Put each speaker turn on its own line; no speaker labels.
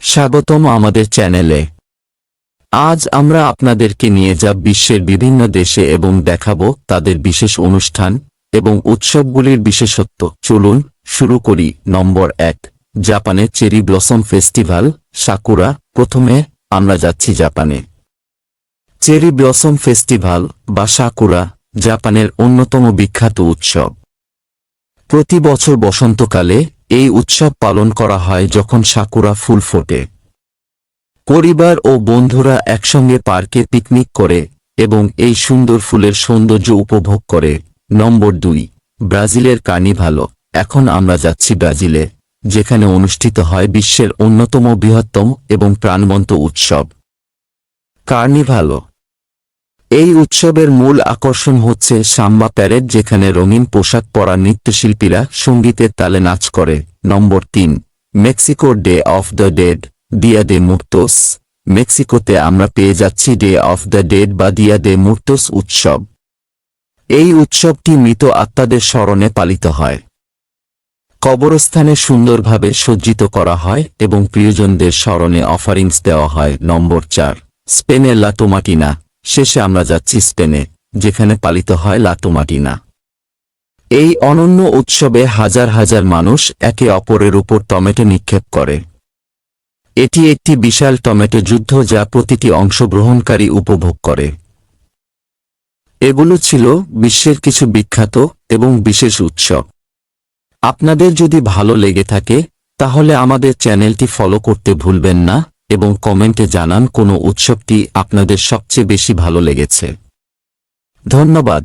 স্বাগতম আমাদের চ্যানেলে। আজ আমরা আপনাদেরকে নিয়ে যাব বিশ্বের বিভিন্ন দেশে এবং দেখাবো তাদের বিশেষ অনুষ্ঠান এবং উৎসবগুলির বিশেষত্ব। চলুন শুরু করি। নম্বর 1, জাপানের চেরি ব্লসম ফেস্টিভ্যাল, সাকুরা। প্রথমে আমরা যাচ্ছি জাপানে। চেরি ব্লসম ফেস্টিভ্যাল বা সাকুরা জাপানের অন্যতম বিখ্যাত উৎসব। প্রতি বছর বসন্তকালে এই উৎসব পালন করা হয় যখন সাকুরা ফুল ফোটে। পরিবার ও বন্ধুরা একসঙ্গে পার্কে পিকনিক করে এবং এই সুন্দর ফুলের সৌন্দর্য উপভোগ করে। নম্বর 2, ব্রাজিলের কার্নিভালো। এখন আমরা যাচ্ছি ব্রাজিলে, যেখানে অনুষ্ঠিত হয় বিশ্বের অন্যতম বৃহত্তম এবং প্রাণবন্ত উৎসব কার্নিভালো। এই উৎসবের মূল আকর্ষণ হচ্ছে সাম্বা প্যারেড, যেখানে রঙিন পোশাক পরা নৃত্যশিল্পীরা সঙ্গীতের তালে নাচ করে। নম্বর 3, মেক্সিকোর ডে অফ দ্য ডেড, দিয়া দে মুর্তোস। মেক্সিকোতে আমরা পেয়ে যাচ্ছি ডে অফ দ্য ডেড বা দিয়া দে মুর্তোস উৎসব। এই উৎসবটি মৃত আত্মাদের স্মরণে পালিত হয়। কবরস্থানে সুন্দরভাবে সজ্জিত করা হয় এবং প্রিয়জনদের স্মরণে অফারিংস দেওয়া হয়। নম্বর 4, স্পেনের লা টোমাটিনা। শেষে আমরা যাচ্ছি স্পেনে, যেখানে পালিত হয় লা টোমাটিনা। এই অনন্য উৎসবে হাজার হাজার মানুষ একে অপরের উপর টমেটো নিক্ষেপ করে। এটি একটি বিশাল টমেটো যুদ্ধ যা প্রতিটি অংশগ্রহণকারী উপভোগ করে। এগুলো ছিল বিশ্বের কিছু বিখ্যাত এবং বিশেষ উৎসব। আপনাদের যদি ভালো লেগে থাকে তাহলে আমাদের চ্যানেলটি ফলো করতে ভুলবেন না এবং কমেন্টে জানান কোন উৎসবটি আপনাদের সবচেয়ে বেশি ভালো লেগেছে। ধন্যবাদ।